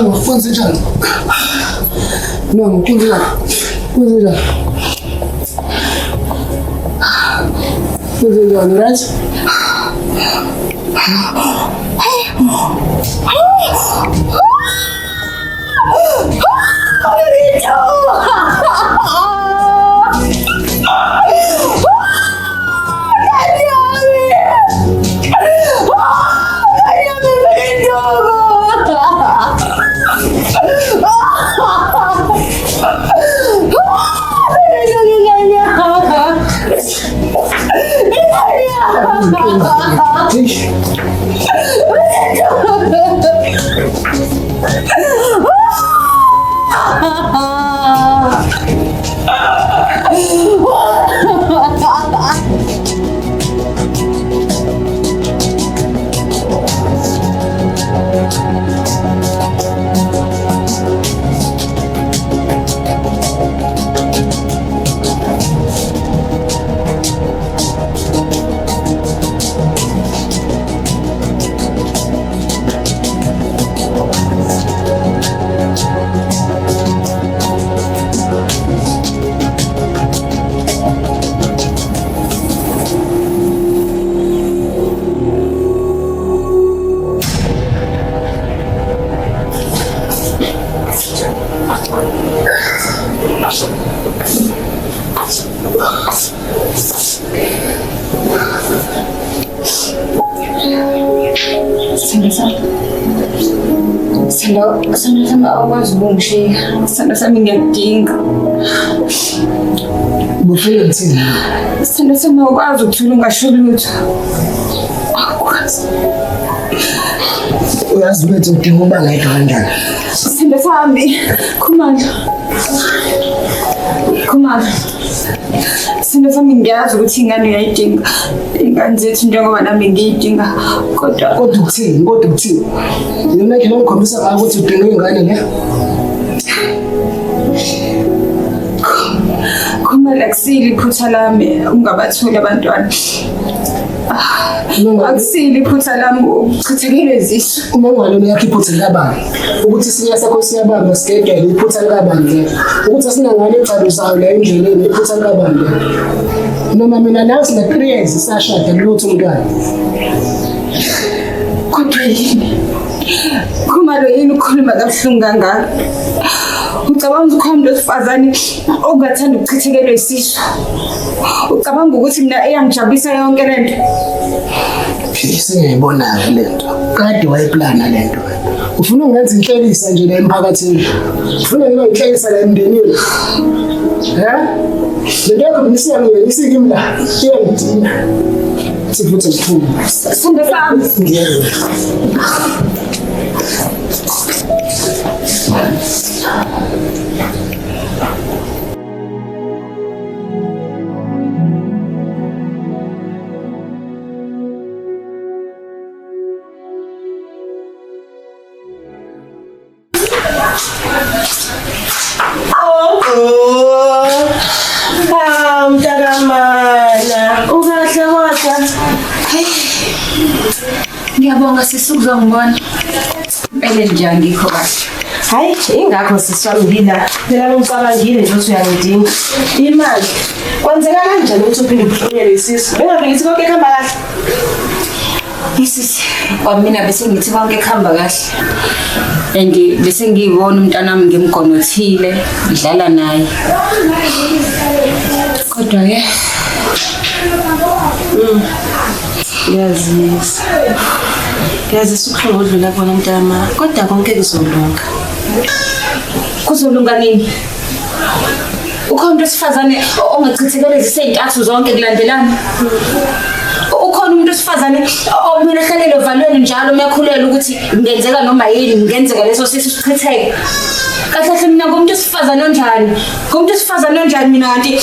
No, concentrate. No, concentrate. Concentrate. Concentrate, right? Sana awazi bungishiya. Sana sami ngiyakudinga. Bufile mthini. Sana sami awukwazi ukuthula ungasho lutho. Akwazi. Uyazi ukuthi udinga uba ngayedwa kanjani. Sana sami. Khumalo. Sana sami ngiyazi ukuthi ingane uyayidinga. Ingane zethu njengoba nami ngiyidinga. Kodwa ukuthini? Yena ke ngikhombisa ngayo ukuthi udinga ingane le. Khumalo akusili iphutha lami ungabatholi abantwana. Akusili iphutha lami ukuchithekele izisu. Uma ungalona yakho iphutha likabani. Ukuthi isinya sakho siyabamba sigedele iphutha likabani le. Ukuthi asinangane ecalo zayo la endleleni iphutha likabani le. Noma mina nawe sina 3 years sashada lutho umntwana. Kodwa yini? Khumalo yini ukhuluma kabuhlungu kangaka? Ucabanga ukuthi umuntu wesifazane ongathanda ukuchithekelwa isisu. Ucabanga ukuthi mina eyangijabulisa yonke lento. Singayibona lento. Kade wayiplana lento. Ufuna ungenza inhlelisa nje la emphakathini. Ufuna inhlelisa la emndenini. Lento ngisiya ngiyisike imla. Iyangidina. Sifuthi siphuma. Sinde sami. Mntakamana, ukahle kodwa? Ngiyabonga sisi ukuzongibona. Ele njani ngikho kahle. Hayi, ingakho siswami ngila. Phela ngicabangile nje ukuthi uyangidinga. Imali. Kwenzeka kanjani ukuthi uphinde uphumele isisu? Bengabe ngithi konke kuhamba kahle. Isisi, kwamina bese ngithi konke kuhamba kahle. And bese ngiyibona umntanami ngimgonothile, ngidlala naye. Kodwa ke Yazisa ukuhlungu odlula kubona mntama. Kodwa konke kuzolunga. kuzolunga nini? Ukhona umuntu wesifazane ongachithekele izintathu zonke kulandelana. Ukhona umuntu wesifazane omele ehlelele valweni njalo umekhulela ukuthi ngenzeka noma yini, ngenzeka leso sichitheke. Kahle mina ngumuntu wesifazane onjani? Ngumuntu wesifazane onjani mina kanti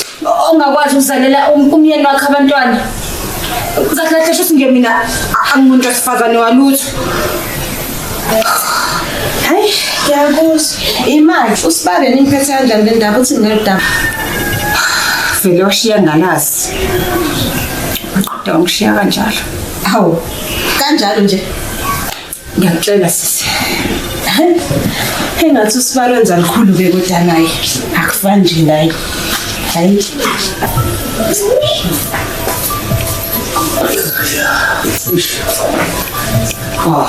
ongakwazi ukuzalela umyeni wakhe abantwana? Kahle futhi nje mina angimuntu wesifazane walutho. Hayi, ngiyakuzwa. Imali usibale ningiphethe kanjani le ndaba uthi ngingadaba. Vele washiya ngalazi. Kodwa ngishiya kanjalo. Hawu, kanjalo nje. Ngiyacela sisi. Engathi usibalo wenza likhulu ke kodwa naye. Akufani nje naye. Hayi.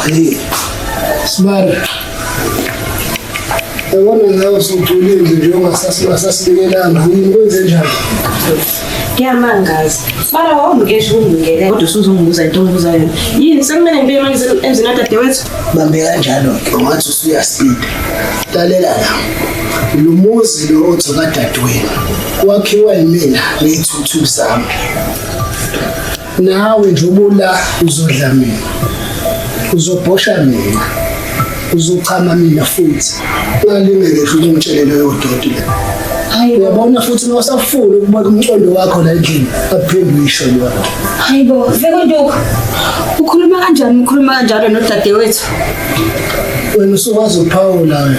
Hey. Smart. Yabona ngawe usujulile nje ungasasibekelanga yini kwenze njani? Ngiyamangaza. Sibala wawungesho ungingele kodwa usuzongibuza into ongibuza yona. Yini sekumele ngibe manje emzini kadadewethu? Bambe kanjalo ke ungathi usuyasida. Lalela la. Lo muzi lo othi kadadewenu kwakhiwa yimina ngethuthu zami. Nawe nje ubula uzodla mina. Uzobhosha mina. Uzochama mina futhi. Ngalingeke futhi ngitshelele yodwa le. Hayi uyabona futhi mawusafuna ukubona umcondo wakho la endlini aphinde uyisho lo. Hayibo vekodoko. Ukhuluma kanjalo nodadewethu. Wena usukwazi uPaula.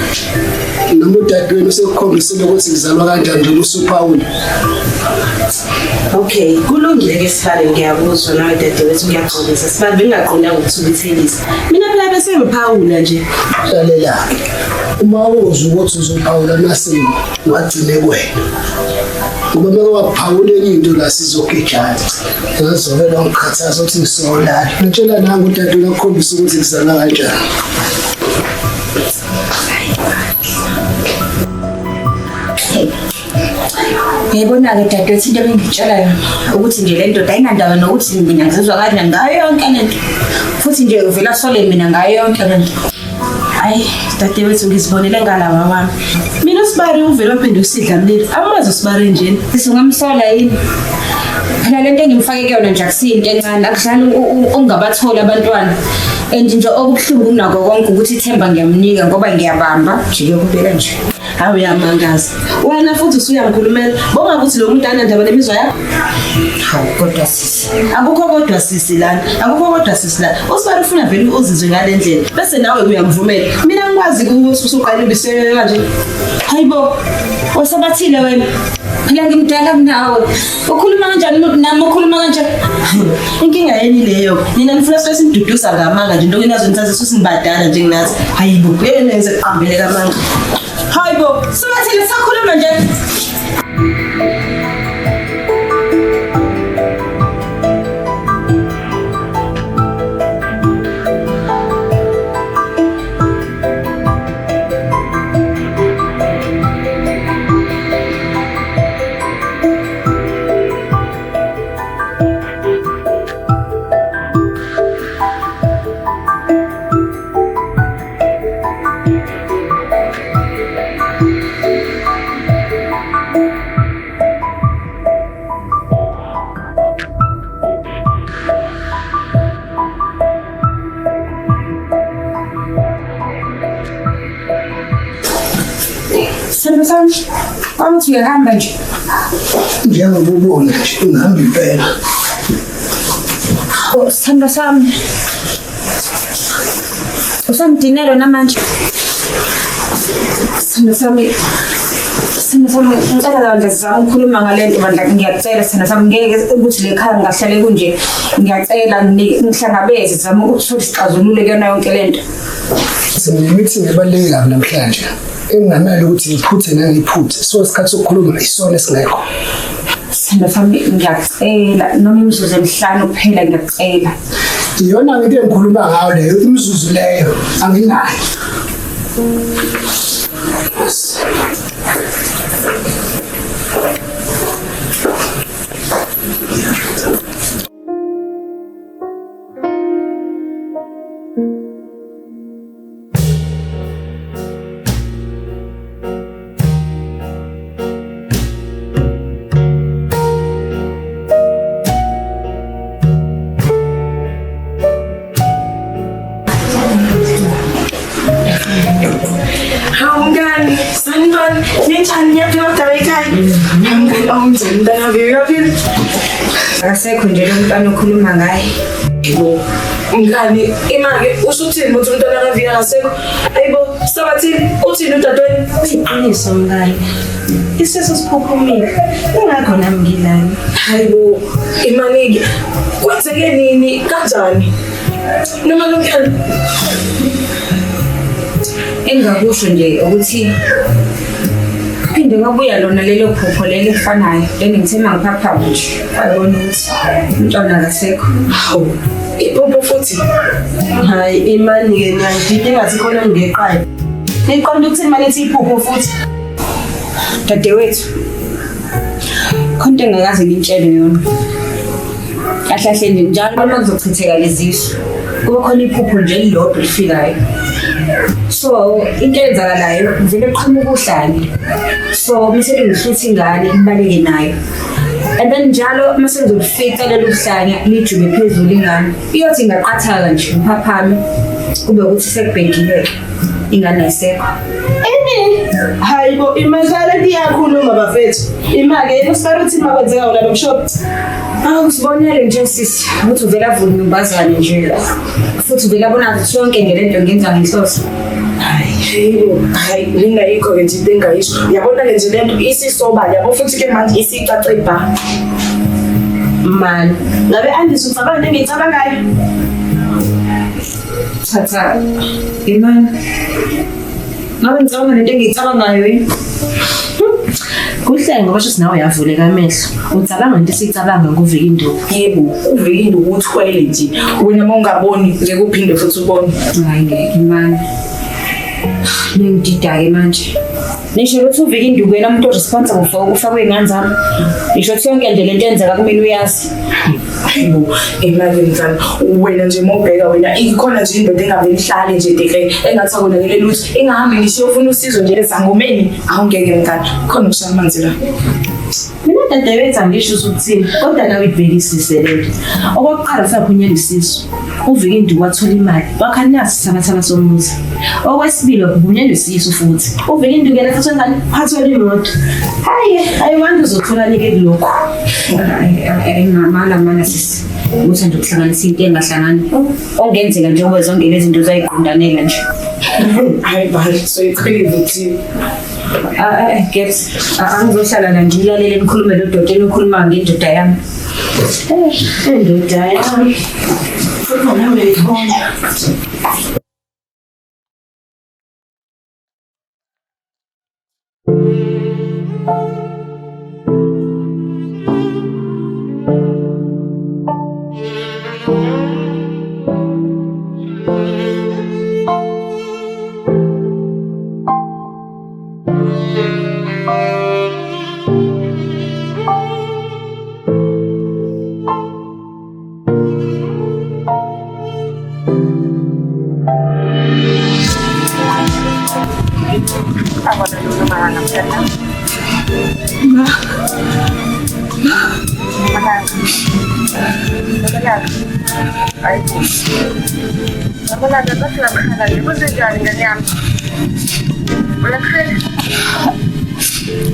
Noma udadewenu usekukhombisile ukuthi ngizalwa kanjani nje uSuPaula. Okay, kulungile ke Sibale ngiyabuzwa nawe dadewethu ngiyaxolisa. Sibale bengaqonda ukuthuthukisa. Mina phela bese ngiphawula nje. Lalela. Uma uzwe ukuthi uzophawula nasini wagcine kwena. Ngoba meke waphawula into la sizogejana. Ngazovela ngikhathaza ukuthi ngisolala. Ngitshela nangu udadewenu akukhombisa ukuthi ngizalwa kanjani. Ngiyibona-ke dadewethu into ebengitshela yona ukuthi nje le ndoda ayinandaba nokuthi mina ngizizwa kanjani ngayo yonke lento. Futhi nje uvela sole mina ngayo yonke lento. Hayi, dadewethu ngizibonele ngalawa wami. Mina uSibale uvela waphinde usidla mlilo. Amazi uSibale njeni. Singamsola yini? Phela lento engimfake kuyona nje akusinto encane, akudlali ungabathola abantwana. And nje okubuhlungu kunako konke ukuthi ithemba ngiyamnika ngoba ngiyabamba nje kubeka nje. Hawu uyamangaza. Wena futhi usuyangikhulumela. Bonga ukuthi lo muntu anandaba nemizwa yakho. Hawu kodwa sisi. Akukho kodwa sisi lana. Usibale ufuna vele uzizwe ngale ndlela. Bese nawe uyamvumela. Mina ngikwazi ukuthi usuqala ubisele kanje. Hayibo. Wasabathile wena. Phela ngimdala kunawe. Ukhuluma kanjani nami ukhuluma kanjani? Inkinga yeni leyo. Nina nifuna stress imduduza ngamanga nje into kunazo nithathe susibadala nje nginathi. Hayibo, yenze qambele kamanga. Hayibo, sabathile sakhuluma nje. Sami, wamuthi uyahamba nje. Njengoba ubona nje ungihamba impela. Sithando sami. Usamdinelo namanje. Sithando sami. Ngicela bandla sizama ukukhuluma ngalento bandla ngiyacela sithando sami ngeke ukuthi le khaya ngahlale kunje. Ngiyacela ngihlangabeze sizama ukuthola isixazululo kuyona yonke lento. futhi meeting ebaluleke kabi namhlanje. Engingamali ukuthi ngiphuthe nangiphuthe. So isikhathi sokukhuluma isona esingekho. Sithando sami ngiyacela noma imizuzu emihlanu kuphela ngiyacela. Iyona into engikhuluma ngayo leyo imizuzu leyo anginayo. Haungani, Sanban, ninjani yaphiwa ekhaya. Haungani awunjani mntana uyaphila? Akasekho nje lo mntwana okhuluma ngaye. Yebo. Mngani, imake usuthini ukuthi umntwana kaVika akasekho? Ayibo, sabathini uthini udadweni? Iqiniso mngani. Isiso siphuphumile. Ingakho nami ngilani. Hayibo, imanike. Kwenzeke nini kanjani? Noma lo mntwana Engakusho nje ukuthi phinde ngabuya lona lelo phupho lelo efanayo leni ngithema ngiphapha nje ayibona ukuthi umntwana akasekho. hawu iphupho futhi Hayi imani ke ngiyangidinga engathi khona ngeqhayo. Niqonda ukuthi imali ethi iphupho futhi. Dadewethu khonto engakaze ngintshele yona. Kahle kahle nje njalo uma kuzochitheka lezisu kuba khona iphupho nje elilodwa elifikayo. So into eyenzakalayo vele qhamuka uhlale. So bese ngihluthi ingane ibaleke nayo. And then njalo mase ngizofika lelo kuhlanya lijube phezulu ingane. Iyothi ingaqathaka nje uphaphame kube ukuthi sekubhekile ingane ayisekho. Hayibo imazala liyakhuluma bafethu. Imake yesifara uthi makwenzeka wona lo mshop. Usibonele nje sisi ukuthi uvela vula imbazane nje. Futhi uvela bona sonke ngelento ngenza ngisosa. hayi lingayikho ke nje into engayisho yabona ke nje lento isisobala yabo futhi ke manje isicace ibha Man, ngabe andisi ucabanga engiyicabangayo. Thatha imani. Ngabe ngicabanga lento engiyicabangayo yini? Kuhle ngoba shothi nawe yavuleka amehlo. Ucabanga into esicabanga nguvika induku. yebo uvike induku uthwele nje wena mawungaboni nje kuphinde futhi ubone Hayi ngeke imani. Ngidida ke manje. Nisho ukuthi uvike induku yena umuntu responsible for ukufa kwezingane zami. Nisho ukuthi yonke nje lento yenzeka kumele uyazi. hayibo imali mfana wena nje mawubheka wena ikhona nje indoda engaveli ihlale nje dekle engathi akonakele lutho ingahambi ngisho ufuna usizo nje ezangomeni awungeke mngani khona ukushaya amanzi la Mina dadewethu angisho ukuthini, kodwa nawe ibhekisise lento. Okokuqala saphunyela isisu. Uvike induku wathola imali, wakha nasi sabathana somuzi. Okwesibili ukubhunyelwa isisu futhi. Uvike induku yena futhi ngani wathola imoto. Hayi wanda uzothola nike kulokho. Ngamala mana sisi. Ukuthi nje ukuhlanganisa into engahlangani. Ongenzeka njengoba zonke lezi zinto zayiqondanela nje. hayi bali so iqhele ukuthi Get angizohlala la ngilalele nikhulume lo dotela ukhuluma ngendoda yami. Indoda yami. Futhi nami ngiyibona.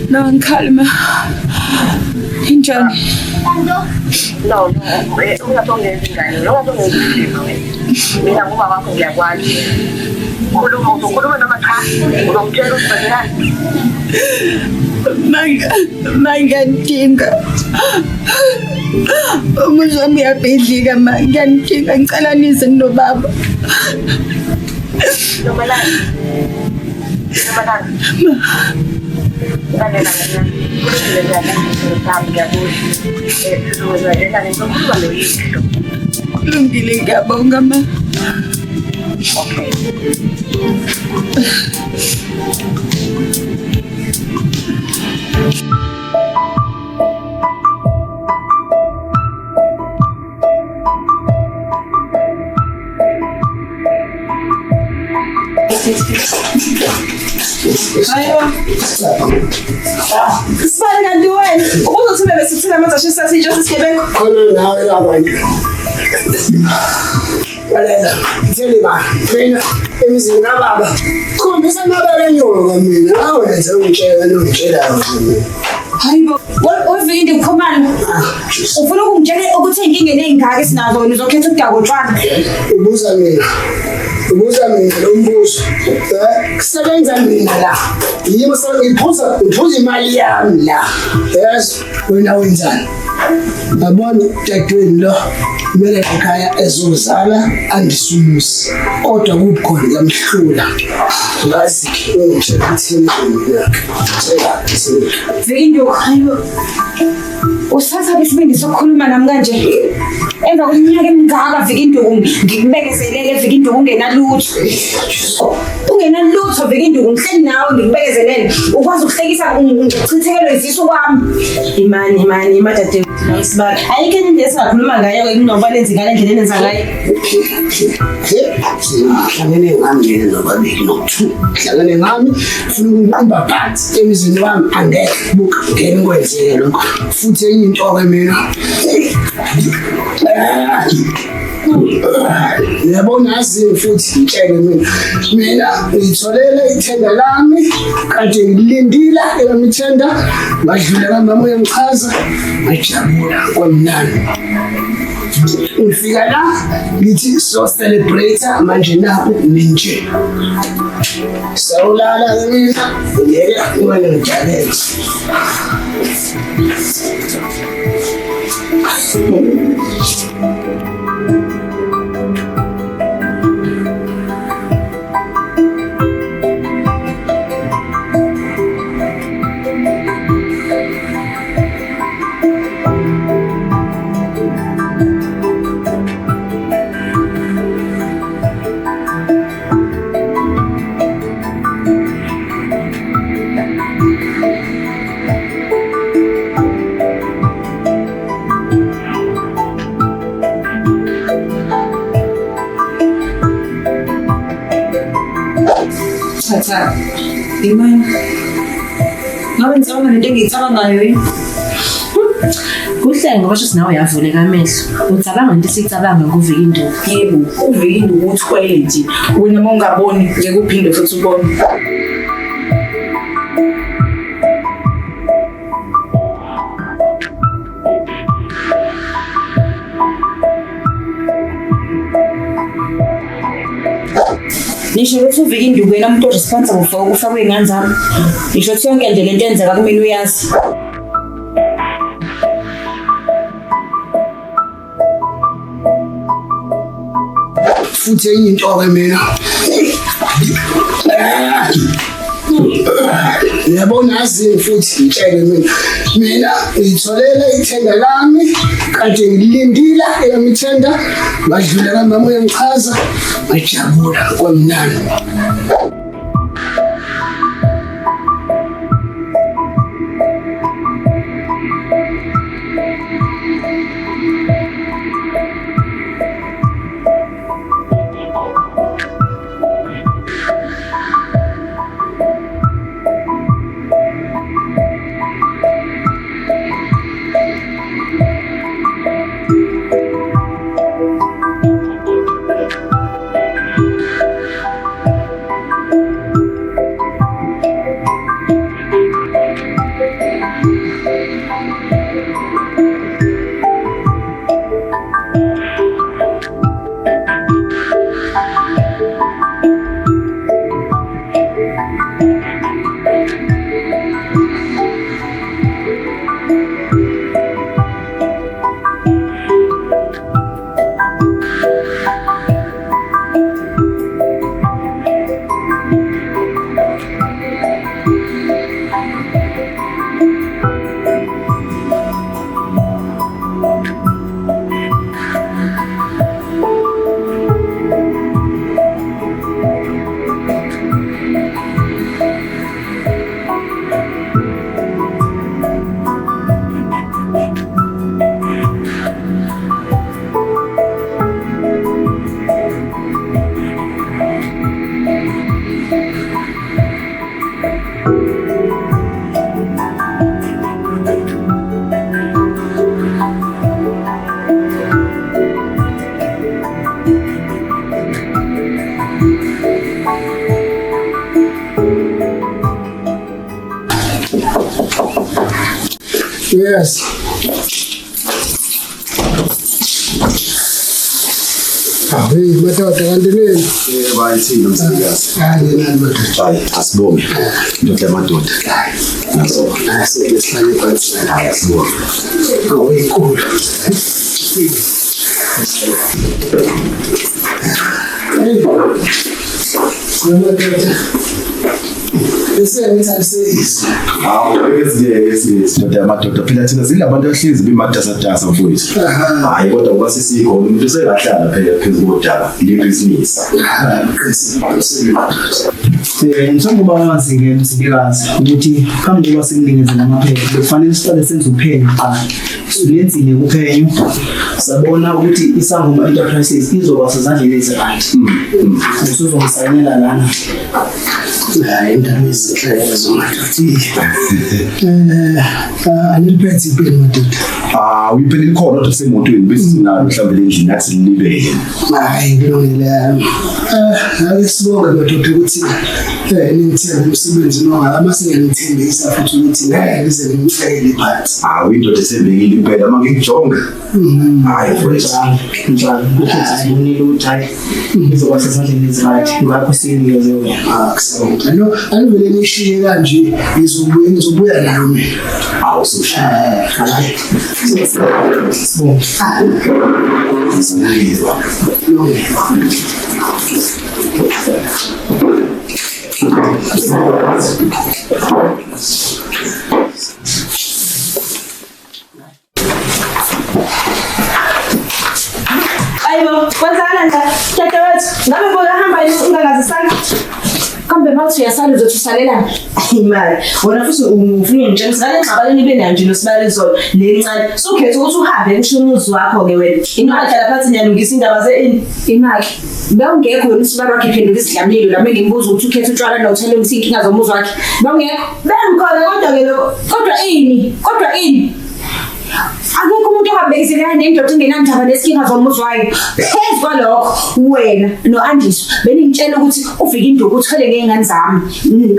No ngikhuluma. Injani? No, ungasongeza ingane, noma songeza mina ngoba wakho ngiyakwazi. Ukhuluma noma cha, uzongitshela ukuthi kwenzelani. Ngiyankinga. Umuzi wami uyabhidlika ma, ngiyankinga ngicela nize nobaba. Lumalaki. Lumalaki. Dale, dale. Kulungile ngiyabona ngiyabona ngiyabona. Sizokwenza lento kuba loyisho. Kulungile ngiyabonga ma. Okay. Hayibo. Sibani kanti wena? Ubuzothi besithela amanzi ashisa sitsho sisigebengu. Khona nawe abantu. Balela, ngitshele ba, mina emizini kababa. Khombisa amabele nyoko kamina. Awenze ungitshela nongitshelayo. Hayibo. Uvike ndikhomana. Ufuna ukungitshela ukuthi inkinga nezingaka esinazo wena uzokhetha ukudakotshwana. Ubuza mina lo mbuzo. Kusebenza mina la. Yimo ngiphuza imali yami la. Yes, wena wenzani? Babona dadweni lo kumele ekhaya ezozala andisumusi. Kodwa kukhona ngamhlula. Ngazi ngitshela ukuthi Vindo, hayibo. Usatha besibindi sokukhuluma nami kanje. Emva kweminyaka emingaka Vindo ngikubekezelele Vindo ungenalutho. Ungenalutho Vindo ngihleli nawe ngikubekezelele. Ukwazi ukuhlekisa uchithekelwe izisu kwami. Imani madade sibali. Ayikho into esingakhuluma ngayo ekunobalenzi ngale ndlela enenza ngayo. Hlangene ngami nobabili no2. Hlangene ngami ufuna ukungiqamba phansi emizini wami angeke buka ngeke ngikwenzele lokho. Futhi enye into ke mina. Yabona azini futhi ngitshele mina ngitholele ithenda lami kade ngilindila emithenda ngadlula kamama uyangichaza ngajabula kwamnandi. Ngifika la ngithi so celebrate manje naku ninje. Sawulala mina ngeke ngibane ngijabule. Cha. Imani. Ngabe ngicabanga lento engiyicabangayo yini? Kuhle ngoba sho sinawe yavuleka amehlo. Ucabanga into esicabanga nguvika induku. Yebo, uvike induku uthwele nje. Wena mawungaboni ngeke uphinde futhi ubone. Nisho ukuthi uvike induku yena umuntu responsible for ukufa kwey'ngane zami. Nisho ukuthi yonke nje lento enzeka kumina uyazi. Futhi enye into ke mina. Yabona azini futhi ngitshele mina ngitholele ithenda lami kade ngilindila emithenda ngadlula kamama uyangichaza ngajabula kwamnandi. Yes. Hey, madoda kanti nini? Bayithini umsikazi? Hayi nani madoda. Hayi, asibonge. Ndoda yamadoda. Nazo. Asihlale phansi. Hayi, asibonge. Awuyikhulu. Hey. Madoda. Besengithathisa. Hawu, ngeke ndoda yamadoda. Phela thina singabantu abahlezi bimatasatasa mfowethu. Hayi, kodwa kuba sisikhona umuntu sekahlala phela phezulu kodaba. Libhizinisi. Njengoba wazi-ke msindikazi ukuthi phambi kokuba sikunikeze lamaphepha bekufanele siqale senze uphenyo kuqala. Silenzile uphenyo sabona ukuthi iSangoma Enterprises izoba sezandleni ezi-right. Usuzongisayinela lana. Hayi indaba ezinhle ezo madoda. Aniliphethe impela madoda. Uyiphela likhona kodwa kusemotweni bese sinalo mhlawumbe endlini yathi libeke. Hayi kulungile. Ake sibonge madoda ukuthi ningithembe umsebenzi noma amasengithembisa futhi ukuthi ngeke ngize ngimcele phansi. Indoda esebekile impela manje ngijonga. Hayi mfowethu. Njalo ukuthi sibonile ukuthi hayi izoba sezandleni ezi-right ngakho siyinikeze yona. Akusonto. Alivele nishiye kanje ngizobuya nayo mina. Usushaya. Sibonge. Ayibo, kwenzakala nje. Dadewethu, ngabe boyahamba ungangazisanga. Kambe mawuthi uyasala uzothi usalelana. Imali wona futhi ufuna ngitshela ngale ngxabaleni benayo nje nosibale zona lencane sukhetha ukuthi uhambe emshumuzi wakho ke wena imali la phansi niyalungisa indaba Imali bewungekho wena usibalo wakhe phenduka isidlamlilo la ngimbuza ukuthi ukhetha utshwala nothele umsinkinga zomuzi wakhe bewungekho bengikhona kodwa ini akekho umuntu ohambekiselana nendoda engenandaba nesinkinga zomuzi wayo phezu kwalokho wena no-Andiswa beningitshela ukuthi ufike induku uthole ngey'ngane zami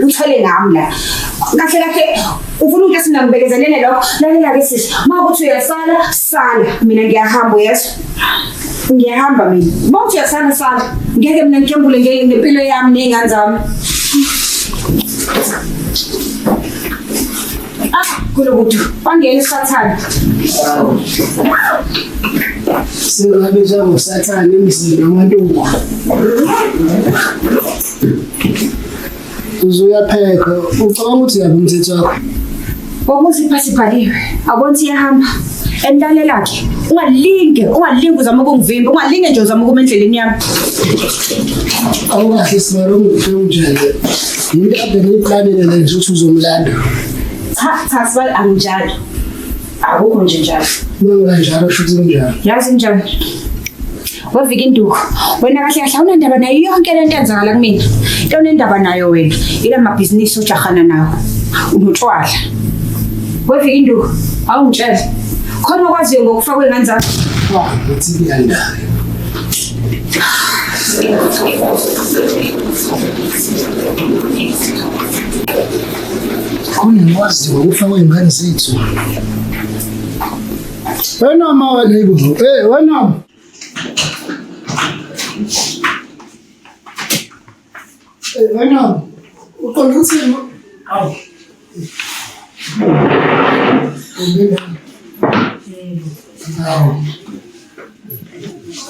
uthole ngami la kahle ufuna ukuthi esinangibekezelele lokho lalela-ke sisi uma ukuthi uyasala mina ngiyahamba uyezwa ngiyahamba mina uma uthi uyasala ngeke mina ngikembule ngempilo yami ney'ngane zami kulokuthi bangena isathane Sengabe njalo sathane emzini wamantombi. Uzuyapheka ucabanga ukuthi yabe umthetho wakho. Bokuthi iphathi ibhaliwe abonthi iyahamba entalelakhe ungalinge uzama ukungivimba ungalinge nje uzama ukuma endleleni yami. Awukahle sibalo unjani into ade ngiplanele nje ukuthi uzomlanda. Cha sibali anginjalo akukho nje njalo Kanjalo shuthi kunjalo. yazi njani wavika induku wena kahle awunandaba nayo yonke lento enzakala kumina into onendaba nayo wena ila mabhizinisi ojahana nawo unotshwala wavika induku awungitshela khona okwaziyo ngokufa kwey'ngane zami Uthi kuyanda. Kunengwazi ngokufa kwey'ngane zethu. Wena mawalebo. Wena. Wena. Uqonda ukuthi awu.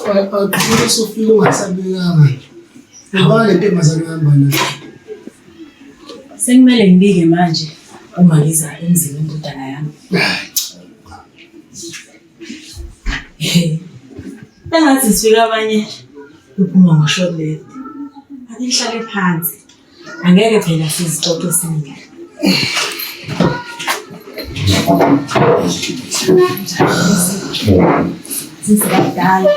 Akho sofika ungasabekanga. Ngoba le ntombazane ihamba nayo. Sekumele ngibike manje uma ngiza emzini wendodana yami. Engathi sifika abanye uphuma ngashobele. Ake ngihlale phansi. Angeke phela sizixoxe singile. Sisabadala.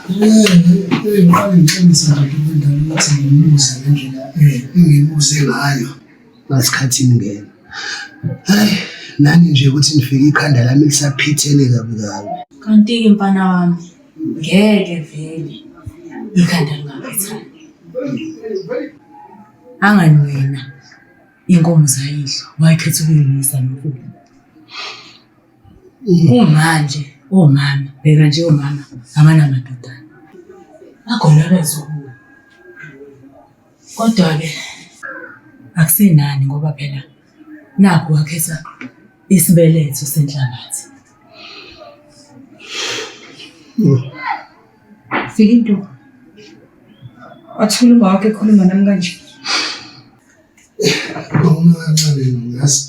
Ngifake ngicebisa nje indaba ukuthi ngimuze ngendlela engimuze ngayo ngasikhathini ngene. Hayi nani nje ukuthi nifike ikhanda lami lisaphithene kabi kabi. Kanti-ke mfana wami ngeke vele ikhanda lingaphethani. Angani wena inkomo zayidla wayekhetha ukuyimisa nomkhulu. Kumanje omama bheka nje omama abanamadodana akhona bezukulu. Kodwa-ke akusenani ngoba phela nakho wakhetha isibeletho senhlabathi. Fika into. Wathula wakhe ekhuluma nami kanje. Uma kancane ngasi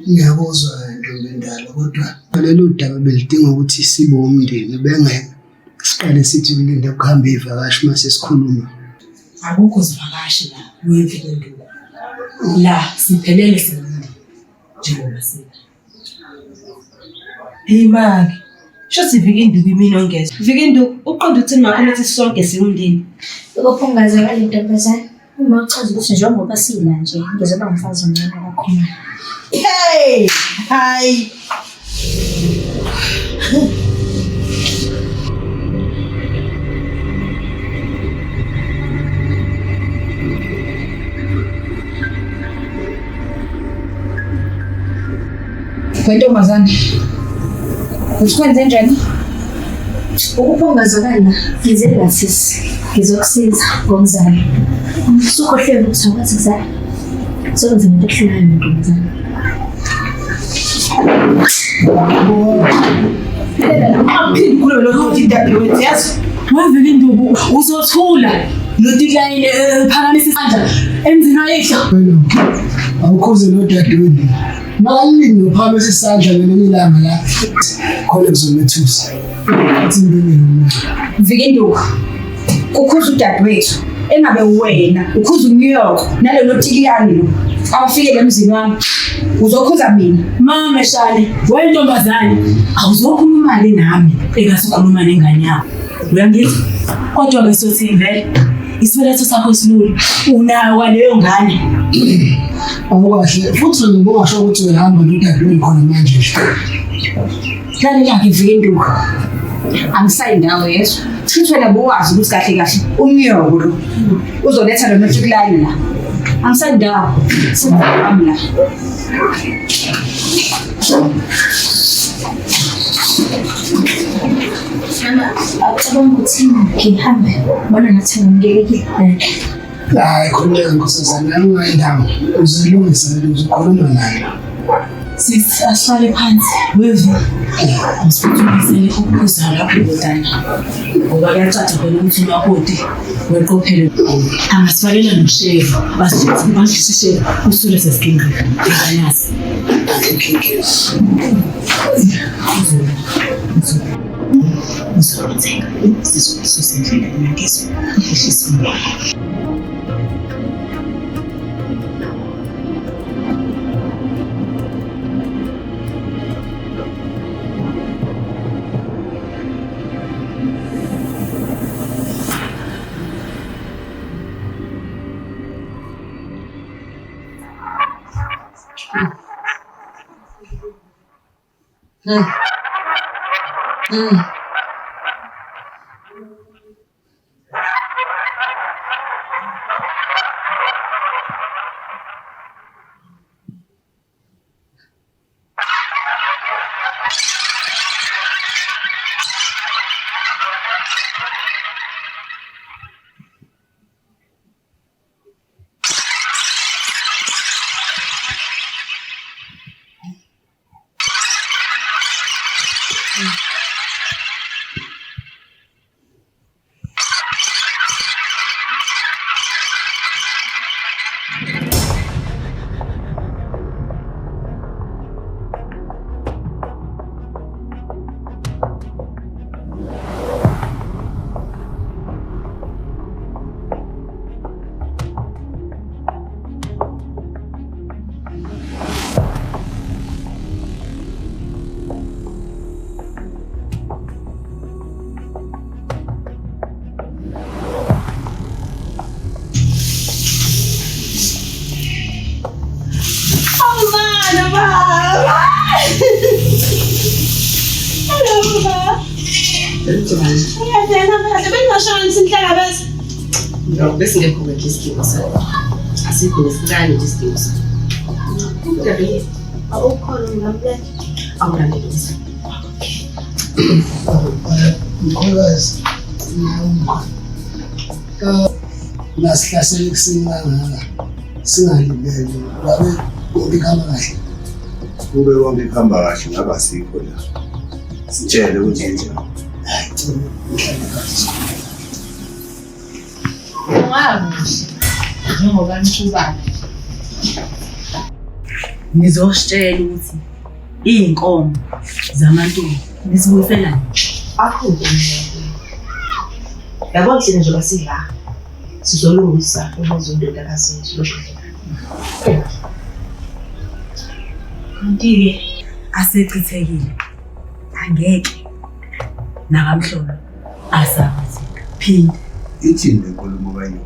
ngiyakuzwa ntombi endala kodwa lelo daba belidinga ukuthi sibe umndeni bengeke siqale sithi kulinda kuhamba ivakashi mase sikhuluma. Akukho sivakashi la uyefika induku. La siphelele singumndeni njengoba sina. Imaki. Shothi Vika Induku imini ongeza. Vika Induku uqonda ukuthini makho lethi sonke singumndeni. Ukuphungazeka le ntombazane. Uma uchaza ukuthi njengoba sila nje ngizoba umfazi omncane kakhulu. Hey! Hayi. Wentombazane. Usikwenze njani? Ukuphungazekala ngize ngasisi. Ngizokusiza ngomzali. Usukhohlwe ukuthi awukwazi kuzala. Sokwenza into ehlulayo ntombazane. Aphinde kulo lokho idadewethu yazi. Wavika Induku uzothula notilayini phakamisa isandla emzini wayihla. Awukhoze nodadewenu. Makalini nophamisa isandla ngelinye ilanga la khona kuzomethusa. Athi impilo. Vika Induku. Ukhuza udadewethu engabe wena ukhuza uNyoko nalo notikiyani lo awafike emzini wami uzokhuza mina Mama Shale wentombazane awuzokhuluma mali nami engasikhuluma nengane yakho. Uyangizwa? Kodwa ke sothi vele isibeletho sakho silulu unayo leyo ngane. Awukahle futhi ngingasho ukuthi uyahamba nodadewenu khona manje nje. lalela ke Vika Induku angisayindawo yeso futhi wena buwazi ukuthi kahle kahle uNyoko lo uzoletha lo notikiyani la angisayindawo singami la. Mama, acabanga ukuthi ngihambe. Bona ngathi ngingekile. Hayi khona nkosazana nami ngayindawo uzilungisa uzokhuluma naye. Sithi ahlale phansi wevi asiphuthumisele ukuzala ubudana ngoba kuyacaca khona ukuthi umakoti weqophele angasifalela noshevu basisishe usule sesikinga ayasi uzokwenza sizosendlela ngizwe ehlisiwe. Bese ngekho-ke nje isidingo sakho. asikho nesincane nje isidingo sakho. Ngabe awukhona ngamle awulandelisa. Mkhulukazi, nasihlasele kusinganga singalibele babe ubikhamba kahle. Kube konke kuhamba kahle ngaba sikho la. Sitshele ukuthi njani. Hayi cha ngihlale kahle. Ungamuhle njengoba nixubana. Ngizositshela ukuthi iy'nkomo zamantombi nisibuyiselani. Akhuphe yabo thina nje basidla sizolungisa ukuze indodakazi yethu lokho. Kanti-ke asechithekile angeke nakamhlolo asabazika phinde Ithini lenkulumo kayo?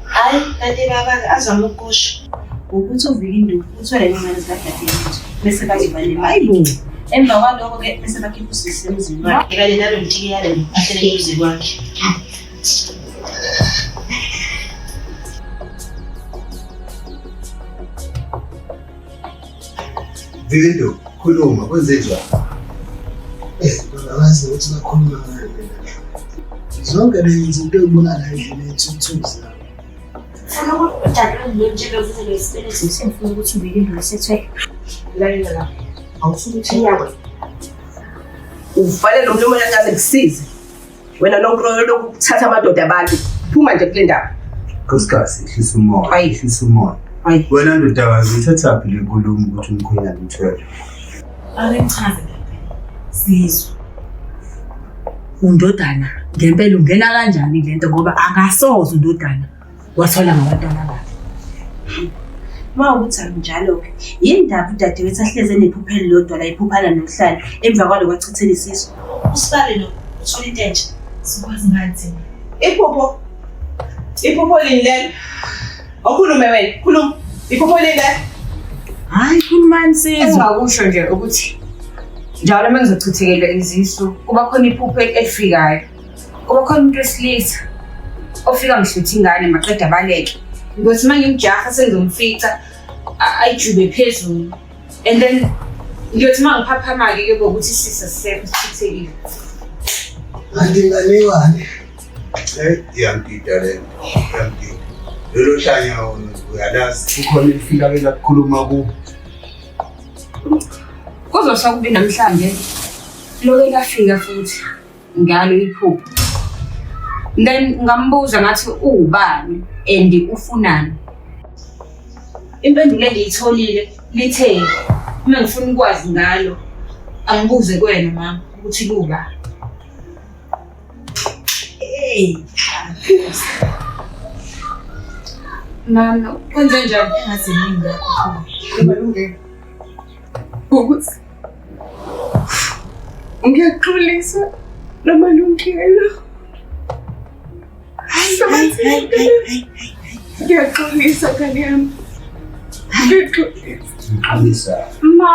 hayi kanti baba azama ukukusho ukuthi uvike induku uthole imali zikadadewethu bese bazoba nemali. Emva kwalokho-ke bese bakhipha usisi emzini wakhe kanye nalo mtshikiyalo ahlele emzini wakhe. Vindo, khuluma kwenze njani? Ngazi ukuthi bakhuluma ngani. Zonke lezi zinto engibona la endlini ethuthuzela. Funa ukuthi udade lo njalo uvuze lesibelezo semfundo ukuthi ubike into esethwe. Lalela la. Awusuke uthiyakwe. Uvale lo mlomo yangaze kusize. Wena nonkroyo lokuthatha amadoda abantu. Phuma nje kule ndawo. Nkosikazi, ihlisa umoya. Hayi. Ihlisa umoya. Hayi. Wena ndodakazi uthathaphi le nkulumo ukuthi umkhwenyana uthwele. Ake ngichaze Sizwe. Undodana ngempela ungena kanjani lento ngoba akasoze undodana wathola ngabantwana bakhe. Mawukuthi njalo-ke yindaba udadewethu ahleze nephupha elilodwa la iphuphana nohlala emva kwalo kwachithela isisu. Usibale lo uthola into entsha sikwazi ngathi Iphupho. Iphupho lini lelo? Awukhulume wena, khuluma. Iphupho lini lelo? hayi khulumani Sizwe. Engingakusho nje ukuthi njalo uma ngizochithekela izisu kuba khona iphupho elifikayo. Kuba khona umuntu wesilisa ofika ngihluthi ingane maqeda baleke. Ngokuthi uma ngimjaha sengizomfica ayijube phezulu. And then ngiyothi uma ngiphaphama-ke bokuthi isisa sisekho sithithekile. Andinganiwane. Iyangida le. Iyangida. Lelo hlanya uyalazi ukhona ifika bela kukhuluma ku. Kuzosa kube namhlanje loke lafika futhi ngalo iphupho. Then ngambuza ngathi ubani and ufunani. Impendulo engiyitholile lithe uma ngifuna ukwazi ngalo angibuze kuwena mama ukuthi kuba. Mama kwenze njani ngathi mina kubalungile. Ukuthi ngiyaxolisa namalungelo. Ngiyaxolisa kani yami. Ngixolisa. Ma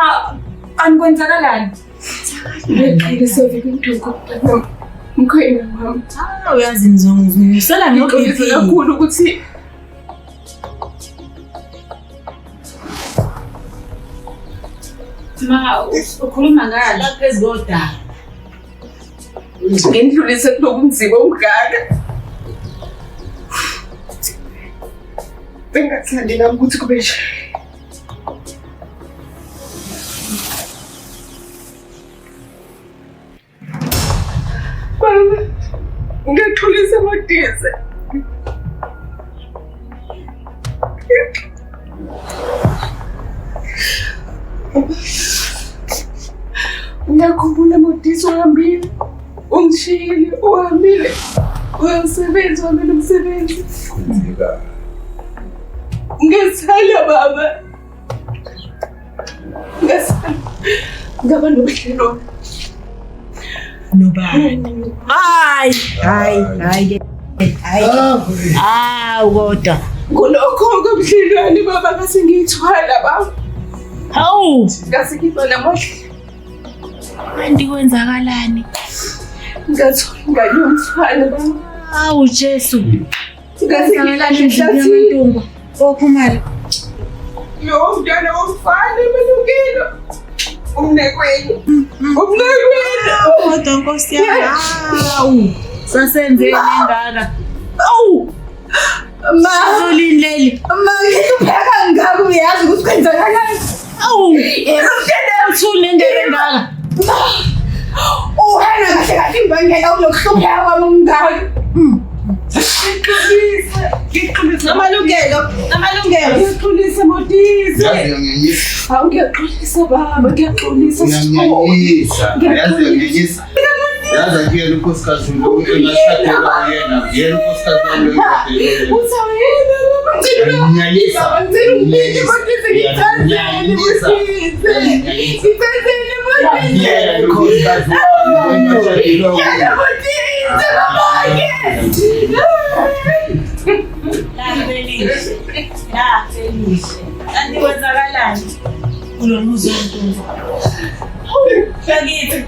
angikwenzakalani? Ngiyaxolisa Vikinduku. Mkhwena mama. Uyazi ngizongisela Ngixolisa kakhulu ukuthi ma ukhuluma ngani? lapha ezodala. Ngendlulise kuloku mzimba ongaka. Bengathandi nami ukuthi kube nje. Baba, ngiyaxolisa Modise. Ngiyakhumbula Modise uhambile. Ungishiyile, uhambile. Uyasebenza wami umsebenzi. Kwenzeka. Ngesala baba. Ngesala. Ngaba nobudlelwano. Nobani? Hayi. Kodwa. Kulokho kobudlelwano baba ngase ngiyithwala baba. Hawu, Ngase ngiba namohle. andikwenzakalani? Ngathola ingane yomfana baba. Hawu Jesu. Ngase ngilahle emhlathini. Okhumalo. Lo mntwana womfana emalungelo. Umnekwenu. Kodwa Nkosi yami. Hawu. Sasenzeni ngaka. Awu. Solindleli. Ngikupheka ngakho uyazi ukuthi kwenzakalani. Awu. Uthule indebe ngaka. Uhana kahle kahle imbangela ulokuhlupheka kwami umngaka. Ngiqinisa amalungelo. Ngiqinisa modisi. Hawu ngiyaxolisa baba, ngiyaxolisa Yaza kuyena unkosikazi lo engashadela yena unkosikazi lo Uthawena baba ngicela. Ngiyanyisa. Ngicela umphinde modisi ngithandele modisi. Ngithandele modisi. yena unkosikazi lo engashadela Ngiyala modisi baba-ke. Felice. Kanti kwenzakalani? Kulolu zonto. Yakithi.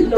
No.